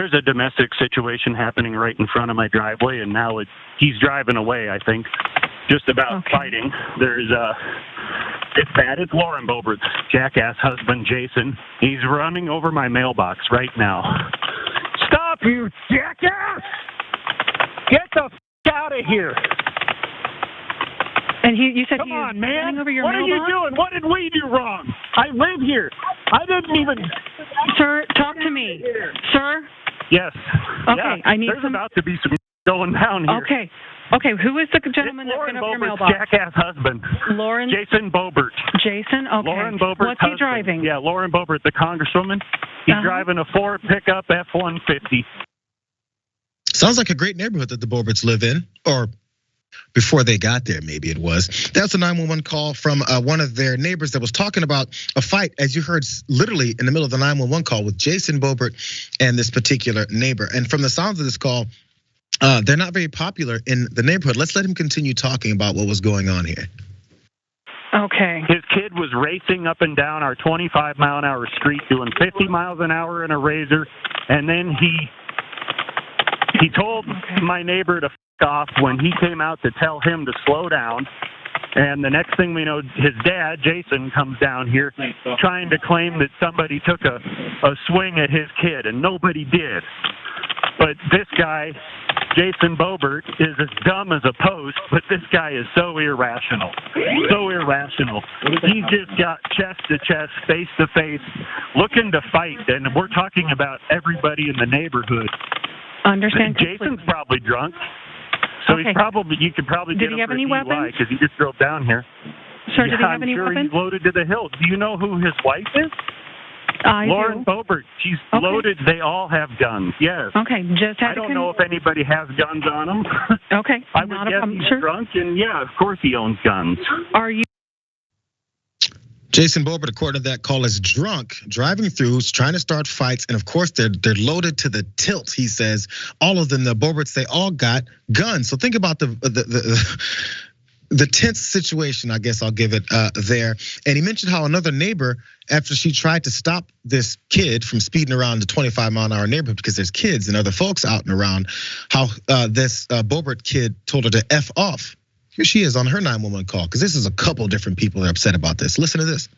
there's a domestic situation happening right in front of my driveway, and now he's driving away, I think, just about fighting. It's bad. It's Lauren Boebert's jackass husband, Jason. He's running over my mailbox right now. Stop, you jackass! Get the out of here! And you said Come he was on, man. running over your what mailbox? Are you doing? What did we do wrong? I live here. I didn't even... Sir, talk to me. Sir? Yes. Okay, yeah. I need There's about to be some going down here. Okay, who is the gentleman that went over your mailbox? Jackass husband. Lauren? Jason Boebert. Jason? Okay. Lauren Boebert's What's he husband. driving? Yeah, Lauren Boebert, the congresswoman. He's driving a Ford pickup F-150. Sounds like a great neighborhood that the Boeberts live in, or before they got there, maybe it was. That's a 911 call from one of their neighbors that was talking about a fight, as you heard, literally in the middle of the 911 call with Jason Boebert and this particular neighbor. And from the sounds of this call, they're not very popular in the neighborhood. Let's let him continue talking about what was going on here. Okay. His kid was racing up and down our 25-mile-an-hour street, doing 50 miles an hour in a Razor, and then he told my neighbor to f off when he came out to tell him to slow down. And the next thing we know, his dad, Jason, comes down here trying to claim that somebody took a swing at his kid, and nobody did. But this guy, Jason Boebert, is as dumb as a post, but this guy is so irrational. So irrational. He just got chest to chest, face to face, looking to fight, and we're talking about everybody in the neighborhood. Understand. Jason's probably drunk. So he's probably, you could probably get him for DUI because he just drove down here. Sir, did he have any weapons? I'm sure weapons? he's loaded to the hilt. Do you know who his wife is? Lauren do. Boebert. She's loaded. They all have guns. Yes. Okay, just had I don't know if anybody has guns on them. Okay, I would not a guess problem. he's Sure. drunk, and yeah, of course he owns guns. Are you? Jason Boebert, according to that call, is drunk, driving through, trying to start fights, and of course they're loaded to the tilt. He says all of them, the Boeberts, they all got guns. So think about the tense situation, I guess I'll give it there. And he mentioned how another neighbor, after she tried to stop this kid from speeding around the 25-mile-an-hour neighborhood because there's kids and other folks out and around, how this Boebert kid told her to F off. Here she is on her 911 call, because this is a couple different people that are upset about this. Listen to this.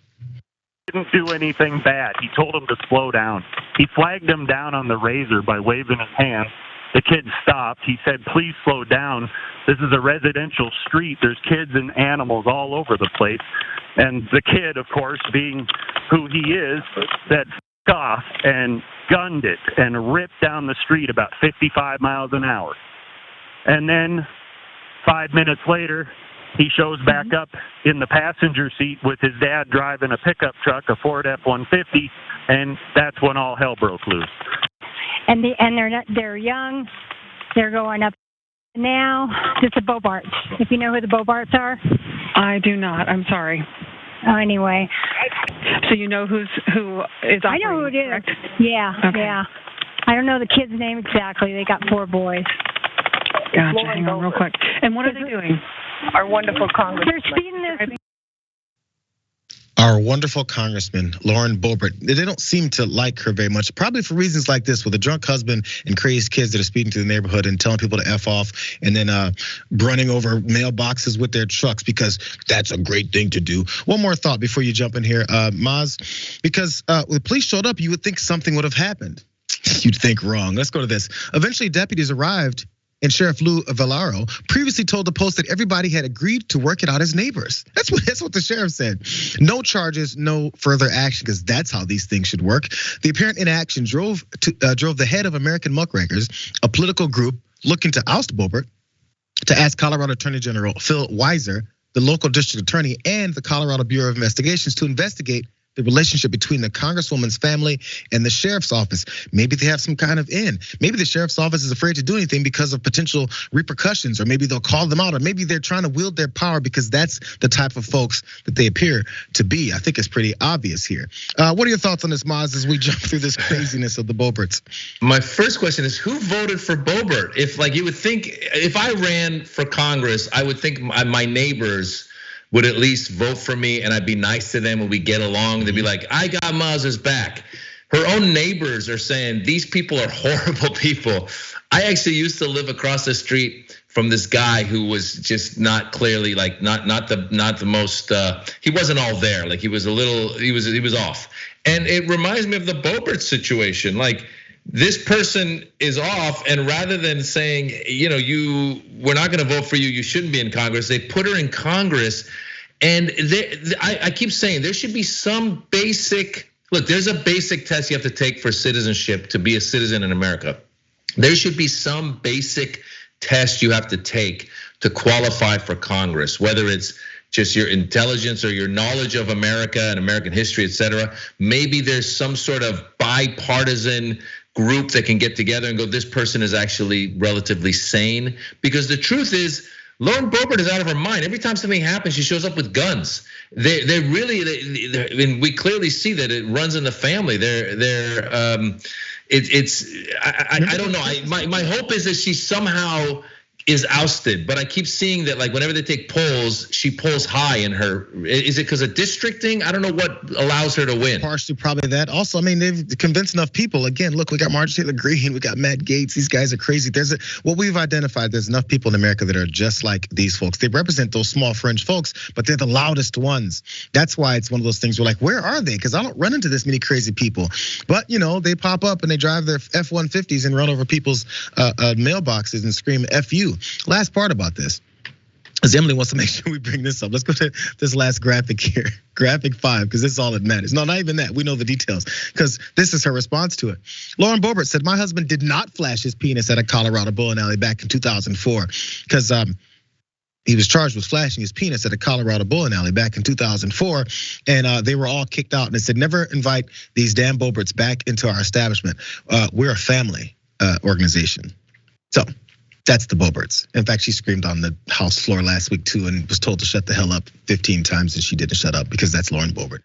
Didn't do anything bad. He told him to slow down. He flagged him down on the Razor by waving his hand. The kid stopped. He said, please slow down. This is a residential street. There's kids and animals all over the place. And the kid, of course, being who he is, said F off and gunned it and ripped down the street about 55 miles an hour. And then 5 minutes later, he shows back up in the passenger seat with his dad driving a pickup truck, a Ford F-150, and that's when all hell broke loose. And they're young. They're going up now. It's the Boeberts. If you know who the Boeberts are. I do not. I'm sorry. Oh, anyway. So you know who is operating, I know who it is. Correct? Yeah, Okay. yeah. I don't know the kid's name exactly. They got 4 boys. Gotcha. Hang on real quick. And what are they doing? Our wonderful congressman. They're speeding this. Our wonderful congressman, Lauren Boebert. They don't seem to like her very much, probably for reasons like this, with a drunk husband and crazed kids that are speeding through the neighborhood and telling people to F off, and then running over mailboxes with their trucks, because that's a great thing to do. One more thought before you jump in here, Maz, because when the police showed up, you would think something would have happened. You'd think wrong. Let's go to this. Eventually, deputies arrived, and Sheriff Lou Vallaro previously told the Post that everybody had agreed to work it out as neighbors. That's what the sheriff said. No charges, no further action, because that's how these things should work. The apparent inaction drove the head of American Muckrakers, a political group looking to oust Boebert, to ask Colorado Attorney General Phil Weiser, the local district attorney, and the Colorado Bureau of Investigations to investigate the relationship between the congresswoman's family and the sheriff's office. Maybe they have some kind of in. Maybe the sheriff's office is afraid to do anything because of potential repercussions, or maybe they'll call them out, or maybe they're trying to wield their power because that's the type of folks that they appear to be. I think it's pretty obvious here. What are your thoughts on this, Maz, as we jump through this craziness of the Boeberts? My first question is, who voted for Boebert? If you would think, if I ran for Congress, I would think my neighbors would at least vote for me, and I'd be nice to them when we get along. They'd be like, I got Maz's back. Her own neighbors are saying these people are horrible people. I actually used to live across the street from this guy who was just not clearly like not the most. He wasn't all there. Like he was off. And it reminds me of the Boebert situation. Like this person is off, and rather than saying, we're not going to vote for you, you shouldn't be in Congress, they put her in Congress. And I keep saying there should be some basic. Look, there's a basic test you have to take for citizenship to be a citizen in America. There should be some basic test you have to take to qualify for Congress, whether it's just your intelligence or your knowledge of America and American history, et cetera. Maybe there's some sort of bipartisan group that can get together and go, this person is actually relatively sane. Because the truth is, Lauren Boebert is out of her mind. Every time something happens, she shows up with guns. And we clearly see that it runs in the family. I don't know. My hope is that she somehow is ousted, but I keep seeing that like whenever they take polls, she polls high in her. Is it because of districting? I don't know what allows her to win. Partially probably that. Also, I mean, they've convinced enough people. Again, look, we got Marjorie Taylor Greene, we got Matt Gaetz. These guys are crazy. What we've identified, there's enough people in America that are just like these folks. They represent those small fringe folks, but they're the loudest ones. That's why it's one of those things we're like, where are they? Because I don't run into this many crazy people. But they pop up and they drive their F-150s and run over people's mailboxes and scream F you. Last part about this, as Emily wants to make sure we bring this up. Let's go to this last graphic here, graphic 5, because this is all that matters. No, not even that. We know the details, because this is her response to it. Lauren Boebert said, my husband did not flash his penis at a Colorado bowling alley back in 2004, because he was charged with flashing his penis at a Colorado bowling alley back in 2004, and they were all kicked out. And it said, never invite these damn Boeberts back into our establishment. We're a family organization. So that's the Boeberts. In fact, she screamed on the House floor last week too and was told to shut the hell up 15 times, and she didn't shut up because that's Lauren Boebert.